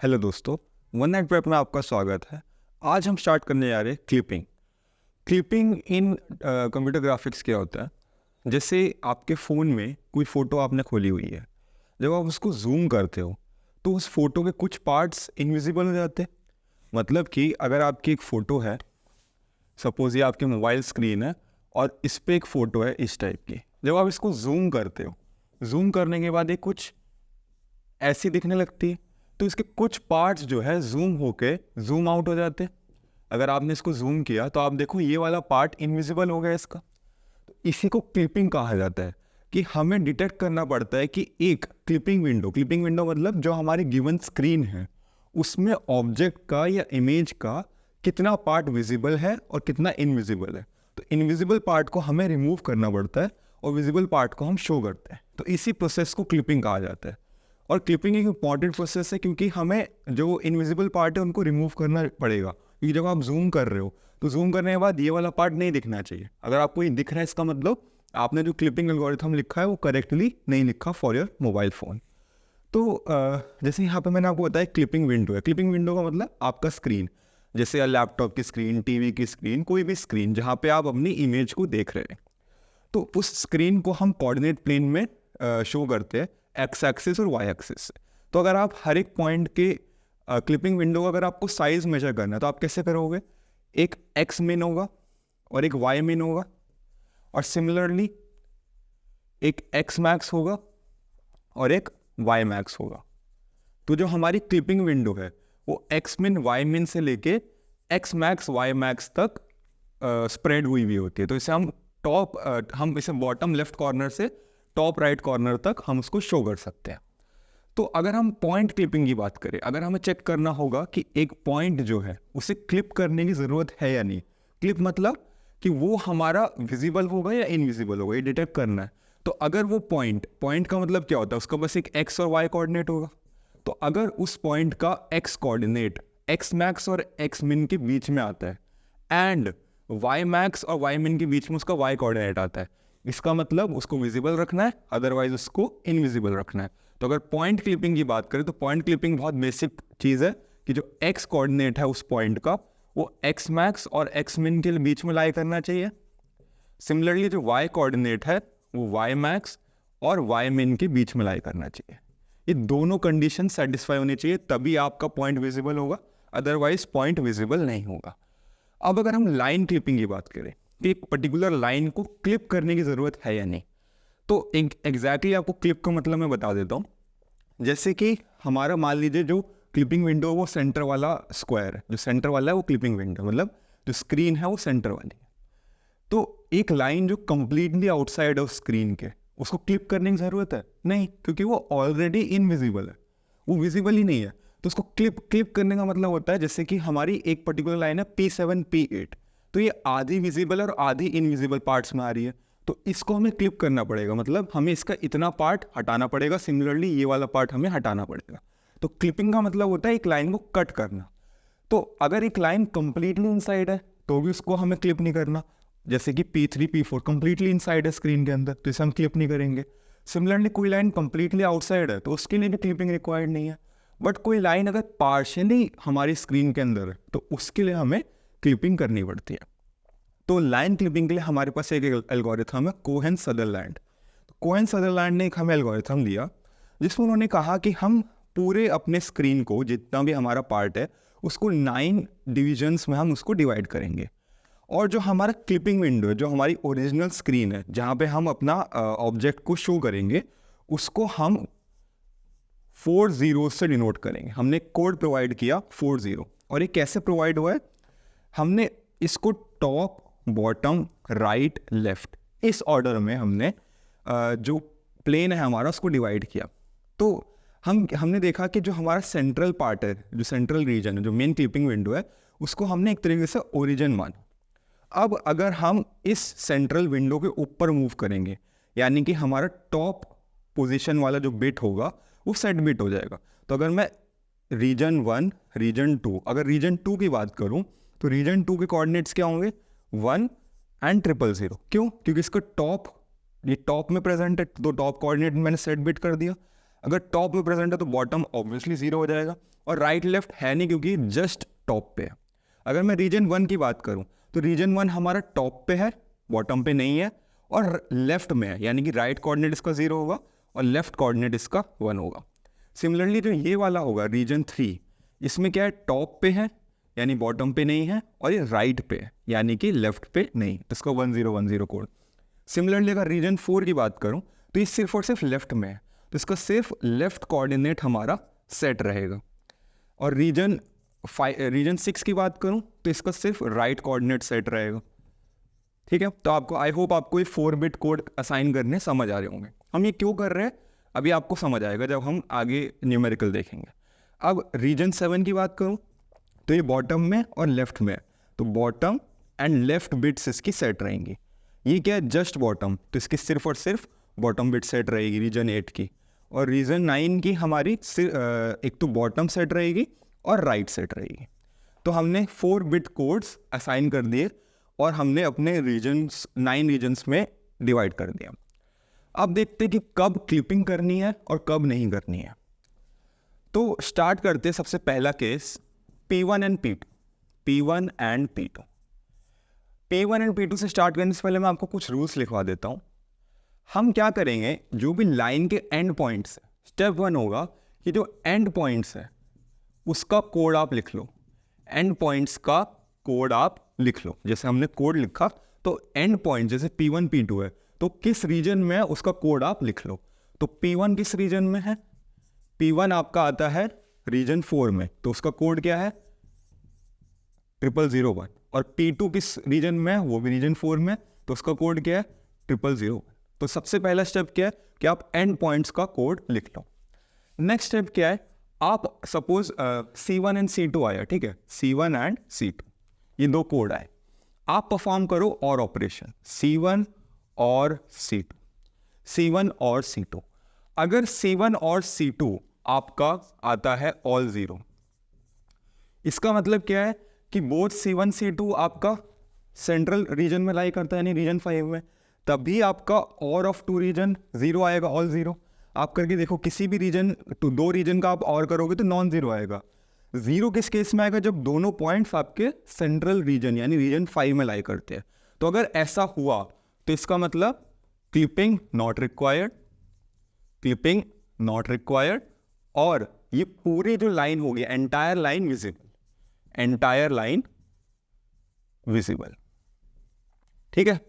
Hello दोस्तों, one night prep में आपका स्वागत है। आज हम स्टार्ट करने जा रहे हैं क्लिपिंग। क्लिपिंग इन कंप्यूटर ग्राफिक्स क्या होता है? जैसे आपके फ़ोन में कोई फ़ोटो आपने खोली हुई है, जब आप उसको जूम करते हो तो उस फोटो के कुछ पार्ट्स इनविजिबल हो जाते हैं। मतलब कि अगर आपकी एक फ़ोटो है, सपोज ये आपके मोबाइल स्क्रीन है और इस पर एक फ़ोटो है इस टाइप की, जब आप इसको जूम करते हो, जूम करने के बाद ये कुछ ऐसी दिखने लगती है, तो इसके कुछ पार्ट्स जो है जूम होके जूम आउट हो जाते हैं। अगर आपने इसको जूम किया तो आप देखो ये वाला पार्ट इनविजिबल हो गया इसका। तो इसी को क्लिपिंग कहा जाता है कि हमें डिटेक्ट करना पड़ता है कि एक क्लिपिंग विंडो मतलब जो हमारी गिवन स्क्रीन है उसमें ऑब्जेक्ट का या इमेज का कितना पार्ट विजिबल है और कितना इनविजिबल है। तो इनविजिबल पार्ट को हमें रिमूव करना पड़ता है और विजिबल पार्ट को हम शो करते हैं। तो इसी प्रोसेस को क्लिपिंग कहा जाता है। और क्लिपिंग एक इंपॉर्टेंट प्रोसेस है क्योंकि हमें जो इनविजिबल पार्ट है उनको रिमूव करना पड़ेगा। क्योंकि जब आप जूम कर रहे हो तो जूम करने के बाद ये वाला पार्ट नहीं दिखना चाहिए। अगर आपको ये दिख रहा है इसका मतलब आपने जो क्लिपिंग एल्गोरिथम लिखा है वो करेक्टली नहीं लिखा फॉर योर मोबाइल फ़ोन। तो जैसे यहाँ पे मैंने आपको बताया क्लिपिंग विंडो है। क्लिपिंग विंडो का मतलब आपका स्क्रीन, जैसे लैपटॉप की स्क्रीन, टीवी की स्क्रीन, कोई भी स्क्रीन जहाँ पे आप अपनी इमेज को देख रहे हैं। तो उस स्क्रीन को हम कोऑर्डिनेट प्लेन में शो करते हैं, एक्स एक्सिस और वाई एक्सिस से। तो अगर आप हर एक पॉइंट के क्लिपिंग विंडो का अगर आपको साइज मेजर करना है तो आप कैसे करोगे? एक एक्स मिन होगा और एक वाई मिन होगा, और सिमिलरली एक एक्स मैक्स होगा और एक वाई मैक्स होगा। तो जो हमारी क्लिपिंग विंडो है वो एक्स मिन वाई मिन से लेके एक्स मैक्स वाई मैक्स तक स्प्रेड हुई हुई होती है। तो इसे हम इसे बॉटम लेफ्ट कॉर्नर से टॉप राइट कॉर्नर तक हम उसको शो कर सकते हैं। तो अगर हम पॉइंट क्लिपिंग की बात करें, अगर हमें चेक करना होगा कि एक पॉइंट जो है उसे क्लिप करने की ज़रूरत है या नहीं। क्लिप मतलब कि वो हमारा विजिबल होगा या इनविजिबल होगा, ये डिटेक्ट करना है। तो अगर वो पॉइंट का मतलब क्या होता है, उसका बस एक एक्स और वाई कोऑर्डिनेट होगा। तो अगर उस पॉइंट का एक्स कोऑर्डिनेट एक्स मैक्स और एक्स मिन के बीच में आता है एंड वाई मैक्स और वाई मिन के बीच में उसका वाई कोऑर्डिनेट आता है, इसका मतलब उसको विजिबल रखना है, अदरवाइज उसको इनविजिबल रखना है। तो अगर पॉइंट क्लिपिंग की बात करें तो पॉइंट क्लिपिंग बहुत बेसिक चीज़ है कि जो एक्स कोऑर्डिनेट है उस पॉइंट का वो एक्स मैक्स और एक्स मिन के बीच में लाई करना चाहिए। सिमिलरली जो वाई कोऑर्डिनेट है वो वाई मैक्स और वाई मिन के बीच में लाई करना चाहिए। ये दोनों कंडीशन सेटिस्फाई होनी चाहिए, तभी आपका पॉइंट विजिबल होगा, अदरवाइज पॉइंट विजिबल नहीं होगा। अब अगर हम लाइन क्लिपिंग की बात करें कि एक पर्टिकुलर लाइन को क्लिप करने की ज़रूरत है या नहीं, तो एग्जैक्टली आपको क्लिप का मतलब मैं बता देता हूँ। जैसे कि हमारा मान लीजिए जो क्लिपिंग विंडो वो सेंटर वाला स्क्वायर है, जो सेंटर वाला है वो क्लिपिंग विंडो, मतलब जो स्क्रीन है वो सेंटर वाली है। तो एक लाइन जो कंप्लीटली आउटसाइड ऑफ स्क्रीन के, उसको क्लिप करने की ज़रूरत है नहीं, क्योंकि वो ऑलरेडी इनविजिबल है, वो विजिबल ही नहीं है। तो उसको क्लिप करने का मतलब होता है जैसे कि हमारी एक पर्टिकुलर लाइन है P7 P8, तो ये आधी विजिबल और आधी इनविजिबल पार्ट्स में आ रही है, तो इसको हमें क्लिप करना पड़ेगा, मतलब हमें इसका इतना पार्ट हटाना पड़ेगा, सिमिलरली ये वाला पार्ट हमें हटाना पड़ेगा। तो क्लिपिंग का मतलब होता है एक लाइन को कट करना। तो अगर एक लाइन कंप्लीटली इनसाइड है तो भी उसको हमें क्लिप नहीं करना, जैसे कि P3 P4 कंप्लीटली इनसाइड है स्क्रीन के अंदर, तो इसे हम क्लिप नहीं करेंगे। सिमिलरली कोई लाइन कंप्लीटली आउटसाइड है तो उसके लिए भी क्लिपिंग रिक्वायर्ड नहीं है। बट कोई लाइन अगर पार्शियली हमारी स्क्रीन के अंदर है तो उसके लिए हमें क्लिपिंग करनी पड़ती है। तो लाइन क्लिपिंग के लिए हमारे पास एक एल्गोरिथम है, कोहेन-सदरलैंड। कोहेन-सदरलैंड ने एक हमें एल्गोरिथम दिया जिसमें उन्होंने कहा कि हम पूरे अपने स्क्रीन को, जितना भी हमारा पार्ट है, उसको 9 डिविजन्स में हम उसको डिवाइड करेंगे। और जो हमारा क्लिपिंग विंडो है, जो हमारी ओरिजिनल स्क्रीन है जहाँ पे हम अपना ऑब्जेक्ट को शो करेंगे, उसको हम 4 जीरो से डिनोट करेंगे। हमने कोड प्रोवाइड किया 4 जीरो, और ये कैसे प्रोवाइड हुआ है? हमने इसको टॉप बॉटम राइट लेफ्ट इस ऑर्डर में हमने जो प्लेन है हमारा उसको डिवाइड किया। तो हमने देखा कि जो हमारा सेंट्रल पार्ट है, जो सेंट्रल रीजन है, जो मेन क्लिपिंग विंडो है, उसको हमने एक तरीके से ओरिजिन माना। अब अगर हम इस सेंट्रल विंडो के ऊपर मूव करेंगे, यानी कि हमारा टॉप पोजीशन वाला जो बिट होगा वो सेट बिट हो जाएगा। तो अगर मैं रीजन 1, रीजन 2, अगर रीजन 2 की बात करूं तो रीजन 2 के कोऑर्डिनेट्स क्या होंगे? 1 एंड 000। क्यों? क्योंकि इसका ये टॉप में प्रेजेंट है, तो टॉप कोऑर्डिनेट मैंने सेट बिट कर दिया। अगर टॉप में प्रेजेंट है तो बॉटम ऑब्वियसली 0 हो जाएगा, और राइट लेफ्ट है नहीं क्योंकि जस्ट टॉप पे है। अगर मैं रीजन 1 की बात करूं तो रीजन 1 हमारा टॉप पे है, बॉटम पे नहीं है, और लेफ्ट में है, यानी कि राइट कोऑर्डिनेट इसका 0 होगा और लेफ्ट कोऑर्डिनेट इसका 1 होगा। सिमिलरली जो ये वाला होगा रीजन 3, इसमें क्या है, टॉप पे है यानी बॉटम पे नहीं है, और ये राइट पे है यानी कि लेफ्ट पे नहीं, तो इसका 1010 कोड। सिमिलरली अगर रीजन 4 की बात करूं तो ये सिर्फ और सिर्फ लेफ्ट में है, तो इसका सिर्फ लेफ्ट कोऑर्डिनेट हमारा सेट रहेगा। और रीजन 6 की बात करूं तो इसका सिर्फ राइट कोऑर्डिनेट सेट रहेगा। ठीक है, तो आपको आई होप आपको ये 4 बिट कोड असाइन करने समझ आ रहे होंगे। हम ये क्यों कर रहे हैं अभी आपको समझ आएगा जब हम आगे न्यूमेरिकल देखेंगे। अब रीजन 7 की बात करूं तो ये बॉटम में और लेफ्ट में है, तो बॉटम एंड लेफ्ट बिट्स इसकी सेट रहेंगी। ये क्या है, जस्ट बॉटम, तो इसकी सिर्फ और सिर्फ बॉटम बिट सेट रहेगी रीजन 8 की। और रीजन 9 की हमारी एक तो बॉटम सेट रहेगी और राइट सेट रहेगी। तो हमने 4 बिट कोड्स असाइन कर दिए और हमने अपने रीजन्स 9 रीजन्स में डिवाइड कर दिया। अब देखते हैं कि कब क्लिपिंग करनी है और कब नहीं करनी है। तो स्टार्ट करते हैं, सबसे पहला case P1 and P2, P1 and P2। P1 and P2 से स्टार्ट करने से पहले मैं आपको कुछ रूल्स लिखवा देता हूँ। हम क्या करेंगे, जो भी लाइन के एंड पॉइंट्स है, स्टेप 1 होगा कि जो एंड पॉइंट्स है उसका कोड आप लिख लो, एंड पॉइंट्स का कोड आप लिख लो। जैसे हमने कोड लिखा तो एंड पॉइंट जैसे P1 P2 है तो किस रीजन में है उसका कोड आप लिख लो। तो P1 किस रीजन में है, P1 आपका आता है रीजन 4 में, तो उसका कोड क्या है 0001। और P2 किस रीजन में है, वो भी रीजन 4 में, तो उसका कोड क्या है 0001। तो सबसे पहला स्टेप क्या है कि आप एंड पॉइंट्स का कोड लिख लो। नेक्स्ट स्टेप क्या है, आप सपोज C1 एंड C2 आया, ठीक है, C1 एंड C2 ये 2 कोड आए, आप परफॉर्म करो और ऑपरेशन C1 और C2, C1 और C2। अगर C1 और C2 आपका आता है ऑल 0, इसका मतलब क्या है कि बोथ C1 C2 आपका सेंट्रल रीजन में लाई करता है यानी रीजन 5 में, तभी आपका और ऑफ 2 रीजन 0 आएगा, ऑल 0। आप करके देखो, किसी भी रीजन तो 2 रीजन का आप और करोगे तो नॉन 0 आएगा। 0 किस केस में आएगा, जब दोनों पॉइंट्स आपके सेंट्रल रीजन यानी रीजन 5 में लाई करते हैं। तो अगर ऐसा हुआ तो इसका मतलब clipping not required, clipping not required, और ये पूरी जो लाइन होगी entire line visible, entire line visible. ठीक है,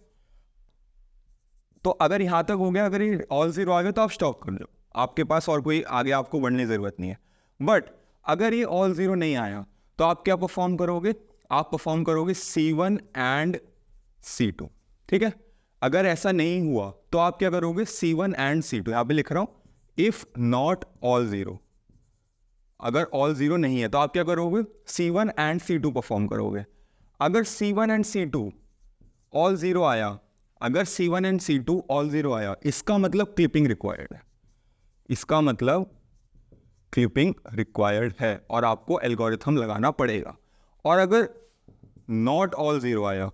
तो अगर यहां तक हो गया, अगर ये ऑल 0 आ गया तो आप स्टॉप कर दो, आपके पास और कोई आगे आपको बढ़ने की जरूरत नहीं है। बट अगर ये ऑल 0 नहीं आया तो आप क्या परफॉर्म करोगे, आप परफॉर्म करोगे C1 एंड C2। ठीक है, अगर ऐसा नहीं हुआ तो आप क्या करोगे, C1 एंड C2, यहां पे लिख रहा हूं इफ नॉट ऑल 0। अगर ऑल 0 नहीं है तो आप क्या करोगे, C1 एंड C2 परफॉर्म करोगे। अगर C1 एंड C2 ऑल 0 आया, अगर C1 एंड C2 ऑल 0 आया, इसका मतलब क्लिपिंग रिक्वायर्ड है, इसका मतलब क्लिपिंग रिक्वायर्ड है और आपको एल्गोरिथम लगाना पड़ेगा। और अगर नॉट ऑल 0 आया,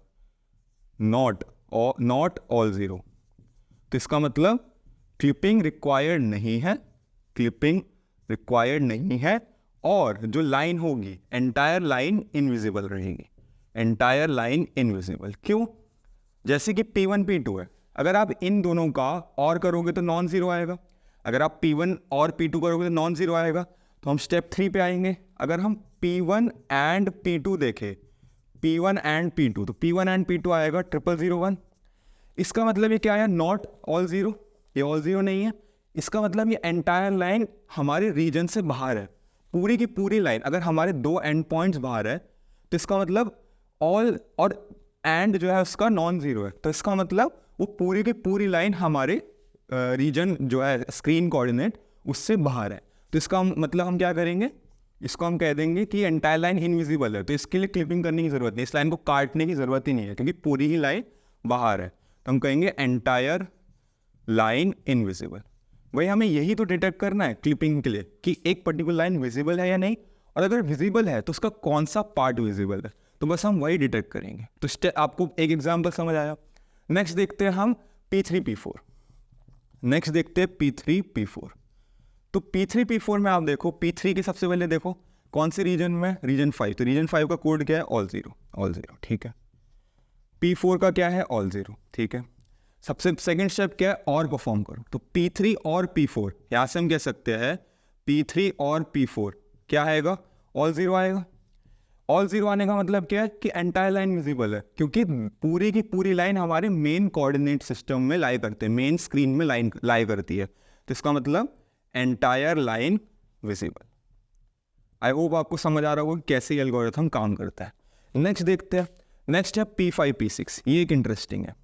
नॉट ऑल 0, तो इसका मतलब क्लिपिंग रिक्वायर्ड नहीं है, क्लिपिंग रिक्वायर्ड नहीं है, और जो लाइन होगी एंटायर लाइन इनविजिबल रहेगी, एंटायर लाइन इनविजिबल। क्यों, जैसे कि P1 P2 है, अगर आप इन दोनों का और करोगे तो नॉन 0 आएगा, अगर आप P1 और P2 करोगे तो नॉन 0 आएगा। तो हम स्टेप 3 पे आएंगे। अगर हम P1 एंड P2 देखें, P1 एंड P2, तो P1 एंड P2 आएगा 0001। इसका मतलब ये क्या आया, नॉट ऑल 0, ये ऑल 0 नहीं है, इसका मतलब ये एंटायर लाइन हमारे रीजन से बाहर है, पूरी की पूरी लाइन। अगर हमारे 2 एंड पॉइंट्स बाहर है तो इसका मतलब ऑल और एंड जो है उसका नॉन 0 है, तो इसका मतलब वो पूरी की पूरी लाइन हमारे रीजन जो है स्क्रीन कोऑर्डिनेट उससे बाहर है। तो इसका मतलब हम क्या करेंगे, इसको हम कह देंगे कि एंटायर लाइन इनविजिबल है, तो इसके लिए क्लिपिंग करने की ज़रूरत नहीं, इस लाइन को काटने की ज़रूरत ही नहीं है क्योंकि पूरी ही लाइन बाहर है। तो हम कहेंगे एंटायर लाइन इनविजिबल। वही हमें यही तो डिटेक्ट करना है क्लिपिंग के लिए कि एक पर्टिकुलर लाइन विजिबल है या नहीं, और अगर विजिबल है तो उसका कौन सा पार्ट विजिबल है, तो बस हम वही डिटेक्ट करेंगे। तो आपको एक एग्जाम्पल समझ आया। नेक्स्ट देखते हैं हम P3 P4। नेक्स्ट देखते हैं P3 P4। तो P3 P4 में आप देखो, P3 की सबसे पहले देखो कौन से रीजन में, रीजन 5, तो रीजन 5 का कोड क्या है, ऑल ज़ीरो, ठीक है। P4 का क्या है, ऑल ज़ीरो, ठीक है। सबसे सेकंड स्टेप क्या है, और परफॉर्म करो, तो P3 और P4, यहाँ से हम कह सकते हैं P3 और P4 क्या आएगा, ऑल ज़ीरो आएगा। ऑल ज़ीरो आने का मतलब क्या है कि एंटायर लाइन विजिबल है, क्योंकि पूरी की पूरी लाइन हमारे मेन कोऑर्डिनेट सिस्टम में लाई करते हैं, मेन स्क्रीन में लाइन लाई करती है, तो इसका मतलब entire line visible. I hope आपको समझ आ रहा होगा कैसे ये एल्गोरिथम काम करता है। नेक्स्ट देखते हैं, नेक्स्ट है P5 P6, ये एक इंटरेस्टिंग है,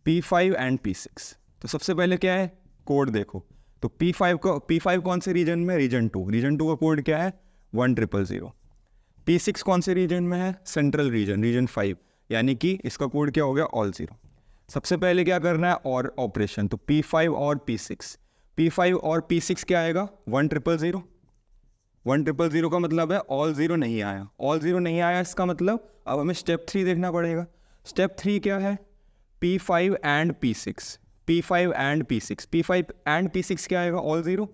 P5 एंड P6। तो सबसे पहले क्या है, कोड देखो, तो P5 कौन से रीजन में, रीजन 2, रीजन 2 का कोड क्या है, 1000। P6 कौन से रीजन में है, सेंट्रल रीजन, रीजन 5, यानी कि इसका कोड क्या हो गया, ऑल ज़ीरो। सबसे पहले क्या करना है, और ऑपरेशन, तो P5 और P6 और P6 क्या आएगा, 1000। 1000 का मतलब है ऑल ज़ीरो नहीं आया, ऑल ज़ीरो नहीं आया, इसका मतलब अब हमें स्टेप 3 देखना पड़ेगा। स्टेप 3 क्या है, P5 and P6, P5 and P6 क्या आएगा, ऑल ज़ीरो।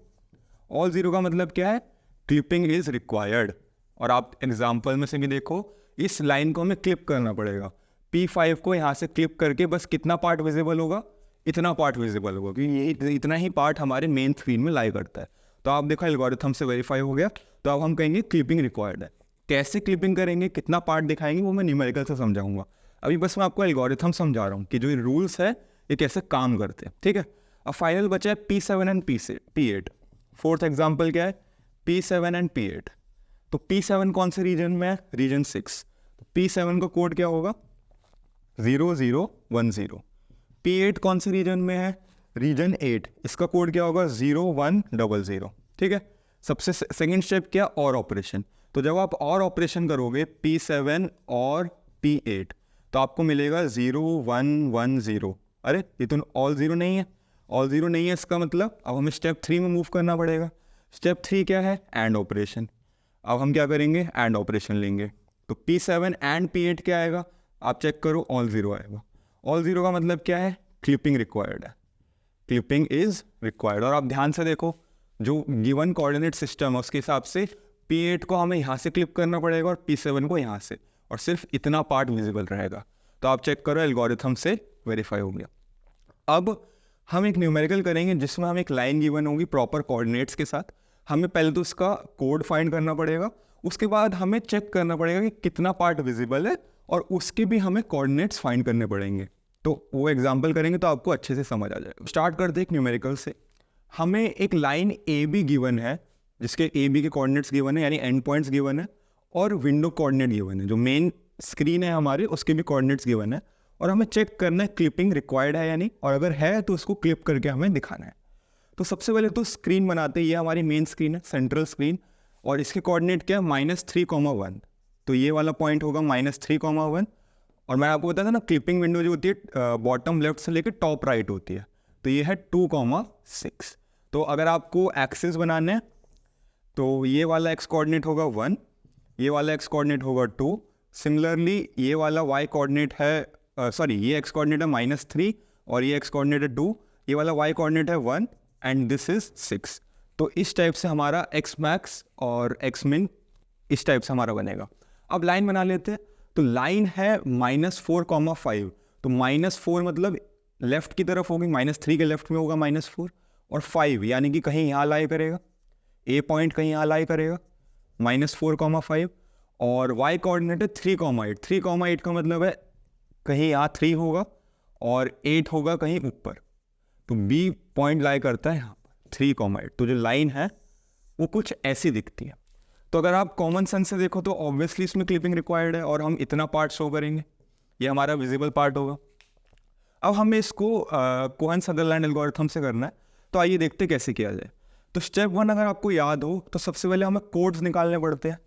ऑल ज़ीरो का मतलब क्या है, क्लिपिंग इज रिक्वायर्ड। और आप एग्जाम्पल में से भी देखो, इस लाइन को हमें क्लिप करना पड़ेगा, P5 को यहाँ से क्लिप करके बस कितना पार्ट विजिबल होगा, इतना पार्ट विजिबल होगा, क्योंकि यही इतना ही पार्ट हमारे मेन स्क्रीन में लाई करता है। तो आप देखो एल्गोरिथम से वेरीफाई हो गया, तो अब हम कहेंगे क्लिपिंग रिक्वायर्ड है। कैसे क्लिपिंग करेंगे, कितना पार्ट दिखाएंगे, वो मैं न्यूमेरिकल से समझाऊंगा। अभी बस मैं आपको एल्गोरिथम समझा रहा हूँ कि जो ये रूल्स है ये कैसे काम करते हैं, ठीक है। अब फाइनल बचा है P7 and P8। Fourth example क्या है, P7 एंड P8। तो P7 कौन से रीजन में है, रीजन 6, तो P7 का कोड क्या होगा, 0010। P8 कौन से रीजन में है, रीजन 8, इसका कोड क्या होगा, 0100, ठीक है। सबसे सेकंड स्टेप क्या, और ऑपरेशन, तो जब आप और ऑपरेशन करोगे P7 और P8 तो आपको मिलेगा 0110। अरे ये तो ऑल ज़ीरो नहीं है, ऑल ज़ीरो नहीं है, इसका मतलब अब हमें स्टेप 3 में मूव करना पड़ेगा। स्टेप 3 क्या है, एंड ऑपरेशन। अब हम क्या करेंगे, एंड ऑपरेशन लेंगे, तो P7 एंड P8 क्या आएगा, आप चेक करो, ऑल ज़ीरो आएगा। ऑल ज़ीरो का मतलब क्या है, क्लिपिंग रिक्वायर्ड है, क्लिपिंग इज रिक्वायर्ड। और आप ध्यान से देखो, जो गिवन कोऑर्डिनेट सिस्टम है उसके हिसाब से P8 को हमें यहाँ से क्लिप करना पड़ेगा और P7 को यहाँ से, और सिर्फ इतना पार्ट विजिबल रहेगा। तो आप चेक करो, एल्गोरिथम से वेरीफाई हो गया। अब हम एक न्यूमेरिकल करेंगे जिसमें हम एक लाइन गिवन होगी प्रॉपर कोऑर्डिनेट्स के साथ। हमें पहले तो उसका कोड फाइंड करना पड़ेगा, उसके बाद हमें चेक करना पड़ेगा कि कितना पार्ट विजिबल है, और उसके भी हमें कोऑर्डिनेट्स फाइंड करने पड़ेंगे। तो वो एग्जांपल करेंगे तो आपको अच्छे से समझ आ जाएगा। स्टार्ट करते एक न्यूमेरिकल से। हमें एक लाइन ए बी गिवन है, जिसके ए बी के कोऑर्डिनेट्स गिवन है, यानी एंड पॉइंट्स गिवन है, और विंडो कोऑर्डिनेट गिवन है, जो मेन स्क्रीन है हमारे उसके भी कोऑर्डिनेट्स गिवन है, और हमें चेक करना है क्लिपिंग रिक्वायर्ड है या नहीं, और अगर है तो उसको क्लिप करके हमें दिखाना है। तो सबसे पहले तो स्क्रीन बनाते हैं, ये हमारी मेन स्क्रीन है, सेंट्रल स्क्रीन, और इसके कोऑर्डिनेट क्या है, -3,1। तो ये वाला पॉइंट होगा -3,1, और मैं आपको बताया था ना, क्लिपिंग विंडो जो होती है बॉटम लेफ्ट से लेकर टॉप राइट होती है, तो ये है 2,6। तो अगर आपको एक्सिस बनाना है तो ये वाला एक्स कोऑर्डिनेट होगा 1, ये वाला एक्स कोऑर्डिनेट होगा 2। सिमिलरली ये वाला वाई कोऑर्डिनेट है, ये एक्स कोऑर्डिनेट है -3 और ये एक्स कोऑर्डिनेट है 2, ये वाला वाई कोऑर्डिनेट है 1 एंड दिस इज 6। तो इस टाइप से हमारा एक्स मैक्स और एक्स मिन इस टाइप से हमारा बनेगा। अब लाइन बना लेते हैं। तो लाइन है -4,5, तो -4 मतलब लेफ्ट की तरफ होगी, -3 के लेफ्ट में होगा -4, और 5 यानी कि कहीं यहाँ लाई करेगा, ए पॉइंट कहीं यहाँ लाई करेगा, -4,5, और वाई कोऑर्डिनेट है 3,8। 3,8 का मतलब है कहीं यहाँ 3 होगा और 8 होगा कहीं ऊपर, तो बी पॉइंट लाई करता है यहाँ पर 3,8। तो जो लाइन है वो कुछ ऐसी दिखती है। तो अगर आप कॉमन सेंस से देखो तो ऑब्वियसली इसमें क्लिपिंग रिक्वायर्ड है, और हम इतना पार्ट शो करेंगे, ये हमारा विजिबल पार्ट होगा। अब हमें इसको कोहेन-सदरलैंड एल्गोरिथम से करना है, तो आइए देखते कैसे किया जाए। तो स्टेप 1 अगर आपको याद हो तो सबसे पहले हमें कोड्स निकालने पड़ते हैं।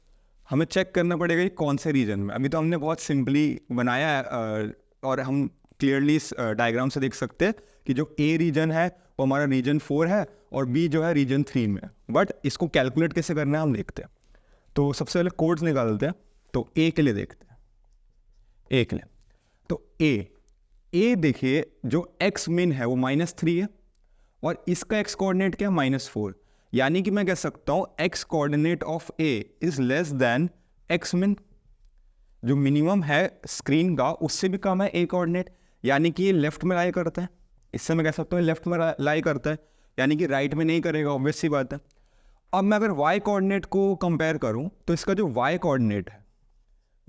हमें चेक करना पड़ेगा कि कौन से रीजन में। अभी तो हमने बहुत सिंपली बनाया है, और हम क्लियरली इस डायग्राम से देख सकते हैं कि जो ए रीजन है वो हमारा रीजन 4 है, और बी जो है रीजन 3 में है। बट इसको कैलकुलेट कैसे करना है हम देखते हैं। तो सबसे पहले कोड्स निकालते हैं। तो ए के लिए देखते हैं, ए के लिए। तो ए देखिए, जो एक्स मिन है वो -3 है, और इसका एक्स कोऑर्डिनेट क्या है, -4, यानी कि मैं कह सकता हूँ x coordinate of a is less than x min, जो मिनिमम है स्क्रीन का उससे भी कम है a कोऑर्डिनेट, यानी कि ये लेफ्ट में लाई करता है। इससे मैं कह सकता हूँ लेफ्ट में लाई करता है, यानी कि राइट में नहीं करेगा, ऑब्वियस सी बात है। अब मैं अगर y कोऑर्डिनेट को कंपेयर करूँ तो इसका जो y कोऑर्डिनेट है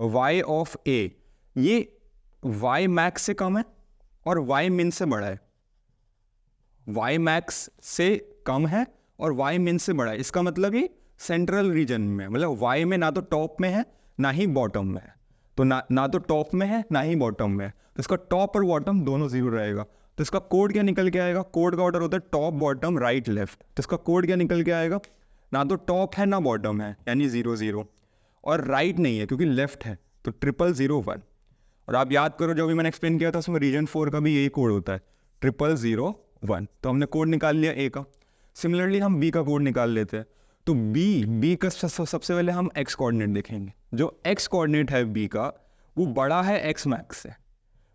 y ऑफ a, ये y मैक्स से कम है और y min से बड़ा है। y मैक्स से कम है और y min से बड़ा है, इसका मतलब ये सेंट्रल रीजन में, मतलब y में ना तो टॉप में है ना ही बॉटम में है, तो ना तो टॉप में है ना ही बॉटम में है, तो इसका टॉप और बॉटम दोनों जीरो रहेगा। तो इसका कोड क्या निकल के आएगा, कोड का ऑर्डर होता है टॉप बॉटम राइट लेफ्ट, तो इसका कोड क्या निकल के आएगा, ना तो टॉप है ना बॉटम है, यानी 0 0, और राइट नहीं है क्योंकि लेफ्ट है, तो 0 0 1। और आप याद करो जो भी मैंने एक्सप्लेन किया था उसमें रीजन 4 का भी यही कोड होता है 0 0 1। तो हमने कोड निकाल लिया ए का। सिमिलरली हम बी का कोड निकाल लेते हैं। तो बी का सबसे पहले हम एक्स कोऑर्डिनेट देखेंगे। जो एक्स कोऑर्डिनेट है बी का वो बड़ा है एक्स मैक्स से,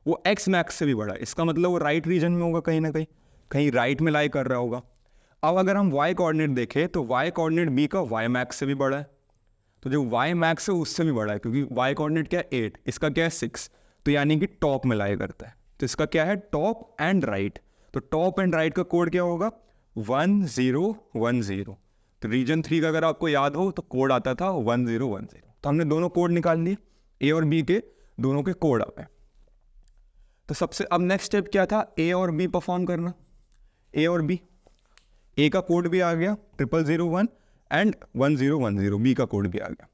वो एक्स मैक्स से भी बड़ा है, इसका मतलब वो राइट रीजन में होगा, कहीं ना कहीं राइट में लाई कर रहा होगा। अब अगर हम वाई कोऑर्डिनेट देखें तो वाई कोऑर्डिनेट बी का वाई मैक्स से भी बड़ा है, तो जो वाई मैक्स है उससे भी बड़ा है, क्योंकि वाई कोऑर्डिनेट क्या है 8, इसका क्या है 6, तो यानी कि टॉप में लाई करता है, तो इसका क्या है टॉप एंड राइट। तो टॉप एंड राइट का कोड क्या होगा 1 0 1 0। तो रीजन 3 का अगर आपको याद हो तो कोड आता था 1 0 1 0। तो हमने दोनों कोड निकाल लिए, ए और बी के दोनों के कोड आ गए। तो सबसे अब नेक्स्ट स्टेप क्या था, ए और बी परफॉर्म करना। ए और बी, ए का कोड भी आ गया 0 0 1 एंड 1 0 1 0, बी का कोड भी आ गया।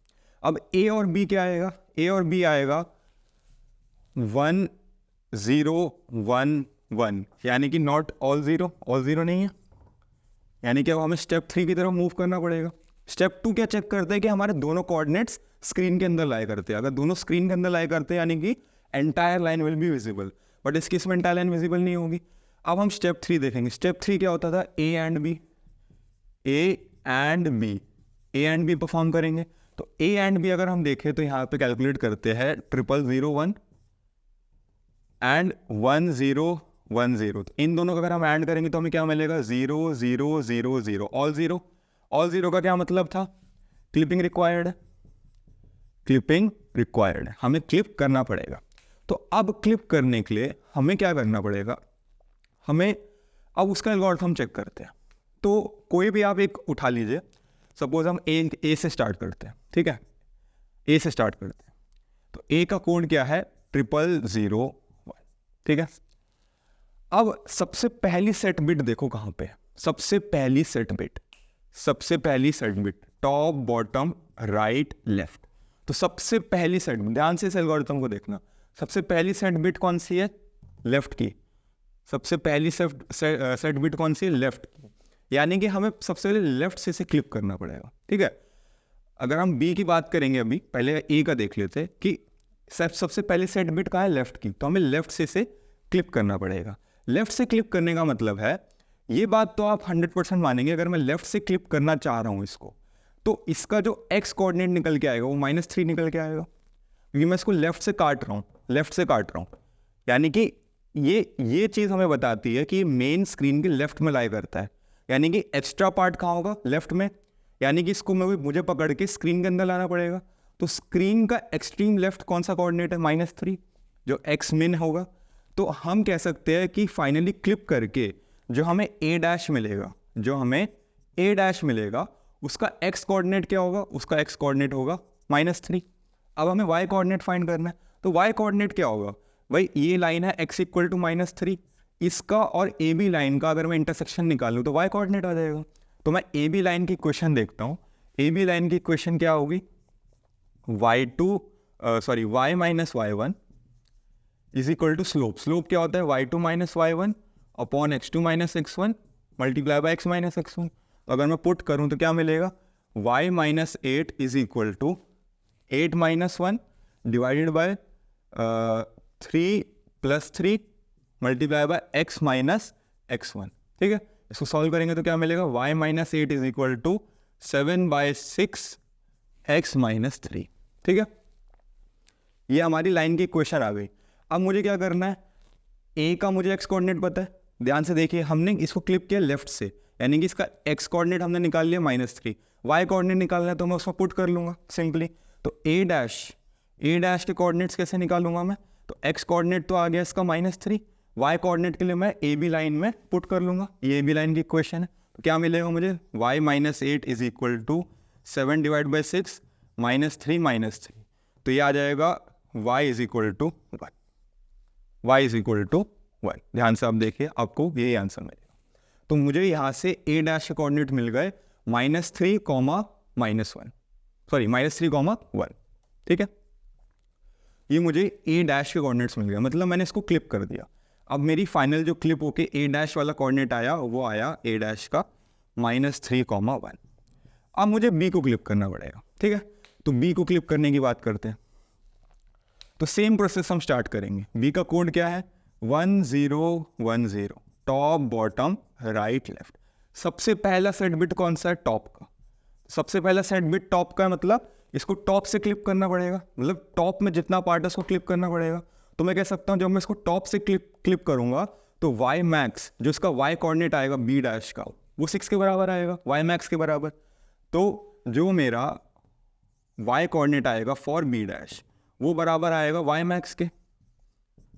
अब ए और बी क्या आएगा, ए और बी आएगा 1 0 1 1, यानी कि नॉट ऑल जीरो नहीं है, यानी कि अब हमें स्टेप 3 की तरफ मूव करना पड़ेगा। स्टेप 2 क्या चेक करते हैं कि हमारे दोनों कोऑर्डिनेट्स स्क्रीन के अंदर लाई करते हैं। अगर दोनों स्क्रीन के अंदर लाई करते हैं यानी कि entire line will be visible, but इस केस में एंटायर लाइन विजिबल नहीं होगी। अब हम स्टेप 3 देखेंगे। स्टेप 3 क्या होता था, A and B, A and B perform करेंगे। तो ए एंड बी अगर हम देखें तो यहाँ पे कैलकुलेट करते हैं 0 0 1 एंड 1 0 1 0। तो इन दोनों का अगर हम ऐड करेंगे तो हमें क्या मिलेगा 0 0 0 0, ऑल जीरो का क्या मतलब था, क्लिपिंग रिक्वायर्ड है, क्लिपिंग रिक्वायर्ड है, हमें क्लिप करना पड़ेगा। तो अब क्लिप करने के लिए हमें क्या करना पड़ेगा, हमें अब उसका एल्गोरिथम चेक करते हैं। तो कोई भी आप एक उठा लीजिए, सपोज हम ए से स्टार्ट करते हैं, ठीक है, ए से स्टार्ट करते हैं। तो ए का कोड क्या है 0 0 1, ठीक है। अब सबसे पहली सेट बिट देखो कहाँ पे है, सबसे पहली set bit top bottom right left. तो सबसे पहली सेट, ध्यान से इस एल्गोरिथम को देखना, सबसे पहली सेट बिट कौन सी है, लेफ्ट की। सबसे पहली सेट बिट कौन सी है, लेफ्ट की, यानी कि हमें सबसे पहले लेफ्ट से क्लिप करना पड़ेगा, ठीक है। अगर हम बी की बात करेंगे, अभी पहले ए का देख लेते हैं कि सबसे पहली सेट बिट कहाँ है, लेफ्ट की, तो हमें लेफ्ट से क्लिप करना पड़ेगा। लेफ्ट से क्लिप करने का मतलब है, ये बात तो आप 100% मानेंगे, अगर मैं लेफ्ट से क्लिप करना चाह रहा हूँ इसको, तो इसका जो एक्स कोऑर्डिनेट निकल के आएगा वो -3 निकल के आएगा, क्योंकि मैं इसको लेफ्ट से काट रहा हूँ। यानी कि ये चीज़ हमें बताती है कि मेन स्क्रीन के लेफ्ट में लाई करता है, यानी कि एक्स्ट्रा पार्ट कहाँ होगा, लेफ्ट में, यानी कि इसको मुझे पकड़ के स्क्रीन के अंदर लाना पड़ेगा। तो स्क्रीन का एक्सट्रीम लेफ्ट कौन सा कोऑर्डिनेट है, -3, जो एक्स मिन होगा। तो हम कह सकते हैं कि फाइनली क्लिप करके जो हमें ए डैश मिलेगा उसका एक्स कोऑर्डिनेट क्या होगा, उसका एक्स कोऑर्डिनेट होगा -3। अब हमें वाई कोऑर्डिनेट फाइंड करना है, तो वाई कोऑर्डिनेट क्या होगा, भाई ये लाइन है x = -3, इसका और ए बी लाइन का अगर मैं इंटरसेक्शन निकालूँ तो वाई कोऑर्डिनेट आ जाएगा। तो मैं ए बी लाइन की इक्वेशन देखता हूँ, ए बी लाइन की इक्वेशन क्या होगी, y -y1 = स्लोप क्या होता है, y2 - y1 upon x2 - x1 multiply by x - x1। तो अगर मैं पुट करूँ तो क्या मिलेगा, y - 8 = 8 - 1 divided by 3 + 3 multiply by x - x1, ठीक है। इसको सॉल्व करेंगे तो क्या मिलेगा, y - 8 = 7/6 x - 3, ठीक है। ये हमारी लाइन की इक्वेशन आ गई। अब मुझे क्या करना है, ए का मुझे एक्स कोऑर्डिनेट पता है, ध्यान से देखिए, हमने इसको क्लिप किया लेफ्ट से, यानी कि इसका एक्स कोऑर्डिनेट हमने निकाल लिया -3, वाई कोऑर्डिनेट निकालना है तो मैं उसमें पुट कर लूँगा सिंपली। तो ए डैश के कोऑर्डिनेट्स कैसे निकालूंगा मैं, तो एक्स कोऑर्डिनेट तो आ गया इसका -3, वाई कोऑर्डिनेट के लिए मैं ए बी लाइन में पुट कर लूँगा, ये ए बी लाइन की इक्वेशन है। तो क्या मिलेगा मुझे, y - 8 is equal to 7 divide by 6 -3 तो ये आ जाएगा y is equal to 1, y is equal to 1। ध्यान से आप देखिए, आपको यही आंसर मिलेगा। तो मुझे यहाँ से ए डैश के कोऑर्डिनेट मिल गए -3, -1, सॉरी -3, 1, ठीक है। ये मुझे ए डैश के कोऑर्डिनेट्स मिल गए, मतलब मैंने इसको क्लिप कर दिया। अब मेरी फाइनल जो क्लिप होके ए डैश वाला कोऑर्डिनेट आया वो आया ए डैश का -3, 1। अब मुझे बी को क्लिप करना पड़ेगा, ठीक है। तो बी को क्लिप करने की बात करते हैं। तो सेम प्रोसेस हम स्टार्ट करेंगे। बी का कोड क्या है, 1 0 1 0, टॉप बॉटम राइट लेफ्ट। सबसे पहला सेट बिट कौन सा है, टॉप का। सबसे पहला सेट बिट टॉप का, मतलब इसको टॉप से क्लिप करना पड़ेगा, मतलब टॉप में जितना पार्ट है उसको क्लिप करना पड़ेगा। तो मैं कह सकता हूँ जब मैं इसको टॉप से क्लिप करूँगा तो वाई मैक्स, जो इसका वाई कोऑर्डिनेट आएगा बी डैश का, वो 6 के बराबर आएगा, वाई मैक्स के बराबर। तो जो मेरा वाई कोऑर्डिनेट आएगा फॉर बी डैश वो बराबर आएगा वाई मैक्स के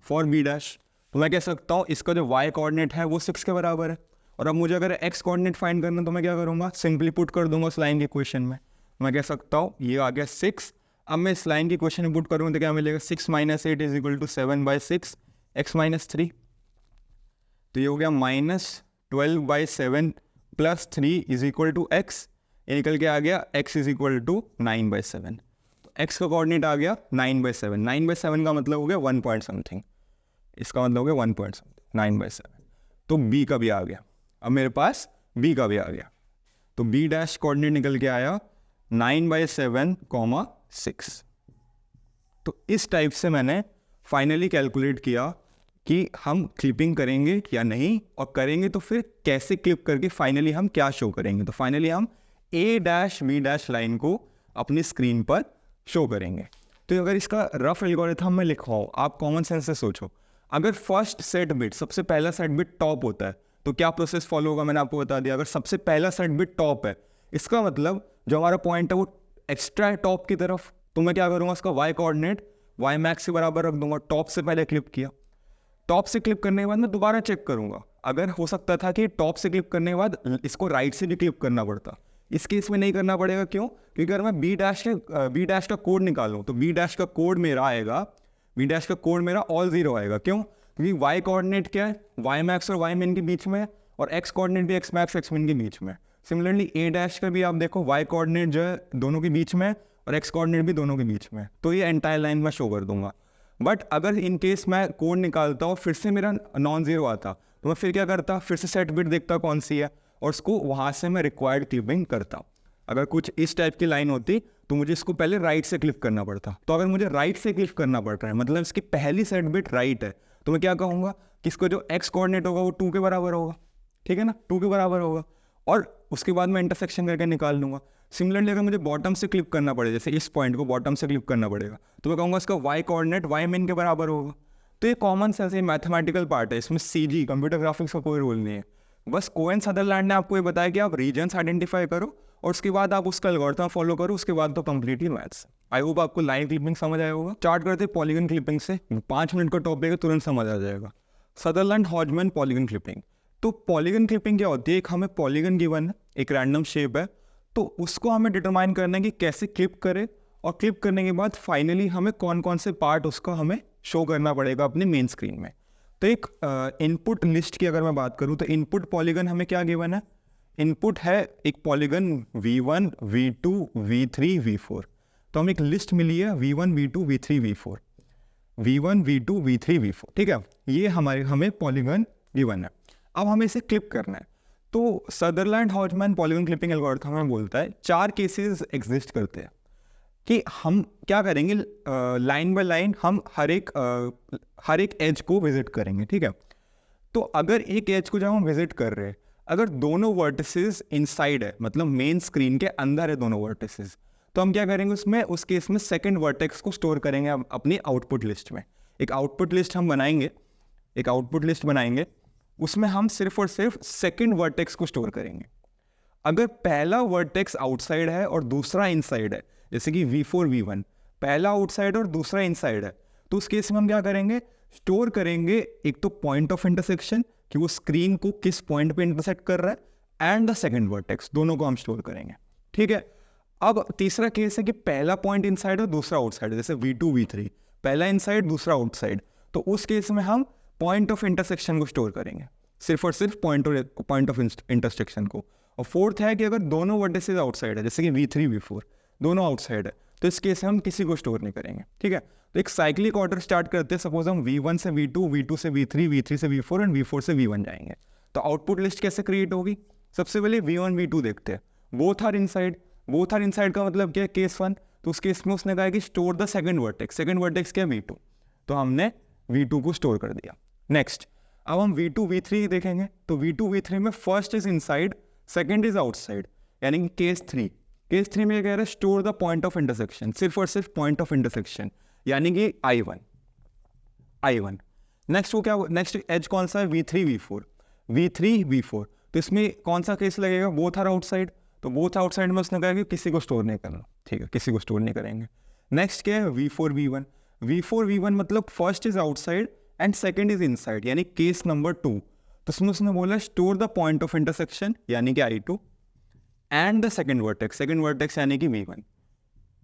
फॉर बी डैश। तो मैं कह सकता हूँ इसका जो वाई कोऑर्डिनेट है वो 6 के बराबर है। और अब मुझे अगर एक्स कोऑर्डिनेट फाइंड करना तो मैं क्या करूँगा, सिंपली पुट कर दूंगा उस लाइन के इक्वेशन में। मैं कह सकता हूँ ये आ गया 6। अब मैं इस लाइन की क्वेश्चन में पुट करूँ तो क्या मिलेगा, 6 - 8 इज इक्वल टू 7/6 x - 3। तो ये हो गया -12/7 + 3 इज इक्वल टू x। ये निकल के आ गया x इज इक्वल टू 9/7। तो x का कोऑर्डिनेट आ गया 9/7। 9/7 का मतलब हो गया 1 पॉइंट समथिंग, इसका मतलब हो गया 1 पॉइंट समथिंग, 9/7। तो b का भी आ गया, अब मेरे पास b का भी आ गया। तो b डैश कोऑर्डिनेट निकल के आया 9/7, 6। तो इस टाइप से मैंने फाइनली कैलकुलेट किया कि हम क्लिपिंग करेंगे या नहीं, और करेंगे तो फिर कैसे क्लिप करके फाइनली हम क्या शो करेंगे। तो फाइनली हम ए डैश बी डैश लाइन को अपनी स्क्रीन पर शो करेंगे। तो अगर इसका रफ एल्गोरिथम मैं लिखवाऊँ, आप कॉमन सेंस से सोचो, अगर फर्स्ट सेट बिट, सबसे पहला सेट बिट टॉप होता है तो क्या प्रोसेस फॉलो होगा, मैंने आपको बता दिया। अगर सबसे पहला सेट बिट टॉप है, इसका मतलब जो हमारा पॉइंट है वो एक्स्ट्रा है टॉप की तरफ, तो मैं क्या करूँगा, इसका वाई कोऑर्डिनेट वाई मैक्स के बराबर रख दूंगा। टॉप से पहले क्लिप किया, टॉप से क्लिप करने के बाद मैं दोबारा चेक करूँगा। अगर हो सकता था कि टॉप से क्लिप करने के बाद इसको राइट से भी क्लिप करना पड़ता, इस केस में नहीं करना पड़ेगा। क्यों, क्योंकि अगर मैं बी डैश का कोड निकालूँ तो बी डैश का कोड मेरा आएगा, बी डैश का कोड मेरा ऑल 0 आएगा। क्यों, क्योंकि वाई कोऑर्डिनेट क्या है, वाई मैक्स और वाई मिन के बीच में, और एक्स कोऑर्डिनेट भी एक्स मैक्स एक्स मिन के बीच में। सिमिलरली ए डैश का भी आप देखो, वाई कोऑर्डिनेट जो है दोनों के बीच में और एक्स कोऑर्डिनेट भी दोनों के बीच में, तो ये एंटायर लाइन में शो कर दूंगा। बट अगर इन केस मैं कोड निकालता हूँ फिर से मेरा नॉन जीरो आता, तो मैं फिर क्या करता, फिर से सेट बिट देखता कौन सी है और उसको वहाँ से मैं रिक्वायर्ड क्लिपिंग करता। अगर कुछ इस टाइप की लाइन होती तो मुझे इसको पहले राइट से क्लिप करना पड़ता। तो अगर मुझे राइट से क्लिप करना पड़ रहा है, मतलब इसकी पहली सेट बिट राइट है, तो मैं क्या कहूँगा कि इसको जो एक्स कोऑर्डिनेट होगा वो 2 के बराबर होगा, ठीक है ना, 2 के बराबर होगा, और उसके बाद मैं इंटरसेक्शन करके निकाल लूँगा। सिमिलरली अगर मुझे बॉटम से क्लिप करना पड़े, जैसे इस पॉइंट को बॉटम से क्लिप करना पड़ेगा, तो मैं कहूँगा इसका वाई कोऑर्डिनेट वाई मिन के बराबर होगा। तो ये कॉमन सेंस, ये मैथमेटिकल पार्ट है, इसमें सीजी कंप्यूटर ग्राफिक्स का कोई रोल नहीं है। बस कोएन सदरलैंड ने आपको ये बताया कि आप रीजन्स आइडेंटिफाई करो और उसके बाद आप उसका एल्गोरिथम फॉलो करो, उसके बाद तो कंप्लीटली मैथ्स। आई होप आपको लाइन क्लिपिंग समझ आया होगा। स्टार्ट करते पॉलीगन क्लिपिंग से, 5 मिनट का टॉपिक है, तुरंत समझ आ जाएगा। सदरलैंड हॉजमैन पॉलीगन क्लिपिंग। तो पॉलीगन क्लिपिंग क्या होती है, एक हमें पॉलीगन गिवन है, एक रैंडम शेप है, तो उसको हमें डिटरमाइन करना है कि कैसे क्लिप करें, और क्लिप करने के बाद फाइनली हमें कौन कौन से पार्ट उसका हमें शो करना पड़ेगा अपने मेन स्क्रीन में। तो एक इनपुट लिस्ट की अगर मैं बात करूँ तो इनपुट पॉलीगन हमें क्या गिवन है, इनपुट है एक polygon V1 V2 V3 V4। तो हमें एक लिस्ट मिली है V1 V2 V3 V4, V1 V2 V3 V4, ठीक है, ये हमें पॉलीगन गिवन है। अब हमें इसे क्लिप करना है। तो सदरलैंड हॉजमैन पॉलीगन क्लिपिंग एल्गोरिथम हमें बोलता है 4 केसेस एग्जिस्ट करते हैं कि हम क्या करेंगे, लाइन बाय लाइन हम हर एक एज को विजिट करेंगे, ठीक है। तो अगर एक एज को जब हम विजिट कर रहे हैं, अगर दोनों वर्टिसेस इनसाइड है, मतलब मेन स्क्रीन के अंदर है दोनों वर्टिसेस, तो हम क्या करेंगे उसमें, उस केस में सेकंड वर्टेक्स को स्टोर करेंगे अपनी आउटपुट लिस्ट में। एक आउटपुट लिस्ट हम बनाएंगे, एक आउटपुट लिस्ट बनाएंगे, उसमें हम सिर्फ और सिर्फ सेकंड वर्टेक्स को स्टोर करेंगे। अगर पहला वर्टेक्स आउटसाइड है और दूसरा इनसाइड है, जैसे कि V4 V1, पहला आउटसाइड और दूसरा इनसाइड है, तो उस केस में हम क्या करेंगे, स्टोर करेंगे एक तो पॉइंट ऑफ इंटरसेक्शन कि वो स्क्रीन को किस पॉइंट पे इंटरसेक्ट कर रहा है, एंड द सेकंड वर्टेक्स, दोनों को हम स्टोर करेंगे। ठीक है। अब तीसरा केस है कि पहला पॉइंट इनसाइड और दूसरा आउटसाइड, जैसे V2 V3, पहला इनसाइड दूसरा आउटसाइड, तो उस केस में हम पॉइंट ऑफ इंटरसेक्शन को स्टोर करेंगे, सिर्फ और सिर्फ पॉइंट ऑफ इंटरसेक्शन को। और फोर्थ है कि अगर दोनों वर्टिसेस आउटसाइड है, जैसे कि V3 V4 दोनों आउटसाइड है, तो इस केस में हम किसी को स्टोर नहीं करेंगे। ठीक है। तो एक साइक्लिक ऑर्डर स्टार्ट करते हैं। सपोज हम V1 से V2, V2 से V3, V3 से V4 एंड V4 से V1 जाएंगे। तो आउटपुट लिस्ट कैसे क्रिएट होगी? सबसे पहले V1 V2 देखते हैं, both are inside. Both are inside का मतलब क्या है? केस 1। तो उस केस में उसने कहा कि store the second vertex. Second vertex क्या है? V2। तो हमने V2 को स्टोर कर दिया। नेक्स्ट, अब हम V2 V3 देखेंगे। तो V2 V3 में first is inside, second is outside, यानी कि केस 3। केस 3 में कह रहा है store the point of intersection, सिर्फ और सिर्फ पॉइंट ऑफ इंटरसेक्शन, यानी कि I1। नेक्स्ट वो क्या, नेक्स्ट एज कौन सा है? V3 V4। तो इसमें कौन सा केस लगेगा? Both are outside. तो बोथ आउटसाइड में उसने कहा कि किसी को स्टोर नहीं करना। ठीक है, किसी को स्टोर नहीं करेंगे। नेक्स्ट क्या है? V4 V1 मतलब first is outside and second is inside, यानी केस नंबर 2। तो उसमें उसने बोला store the point of intersection, यानी कि I2, and the second vertex यानी कि V1।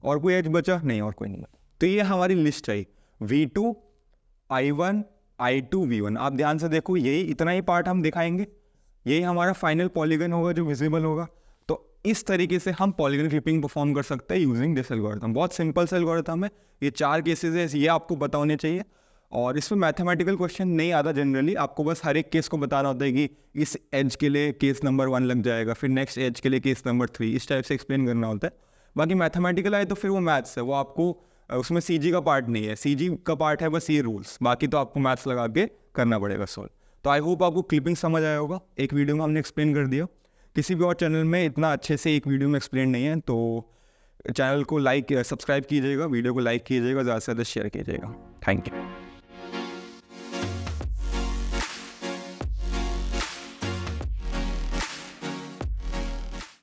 और कोई एज बचा? नहीं, और कोई नहीं। तो ये हमारी लिस्ट है, V2 I1 I2 V1। आप ध्यान से देखो, यही इतना ही पार्ट हम दिखाएंगे, यही हमारा फाइनल पॉलीगन होगा जो विजिबल होगा। तो इस तरीके से हम पॉलीगन क्लिपिंग परफॉर्म कर सकते हैं यूजिंग दिस एल्गोरिथम। बहुत सिंपल सा एल्गोरिथम है, ये 4 केसेस है, ये आपको पता होने चाहिए। और इसमें मैथमेटिकल क्वेश्चन नहीं आता जनरली, आपको बस हर एक केस को बताना होता है कि इस एज के लिए केस नंबर 1 लग जाएगा, फिर नेक्स्ट एज के लिए केस नंबर 3, इस टाइप से एक्सप्लेन करना होता है। बाकी मैथमेटिकल आए तो फिर वो मैथ्स है, वो आपको उसमें CG का पार्ट नहीं है, CG का पार्ट है बस ये रूल्स, बाकी तो आपको मैथ्स लगा के करना पड़ेगा सॉल्व। तो आई होप आपको क्लिपिंग समझ आया होगा, एक वीडियो में हमने एक्सप्लेन कर दिया। किसी भी और चैनल में इतना अच्छे से एक वीडियो में एक्सप्लेन नहीं है। तो चैनल को सब्सक्राइब कीजिएगा, वीडियो को लाइक कीजिएगा, ज़्यादा से ज़्यादा शेयर कीजिएगा। Thank you.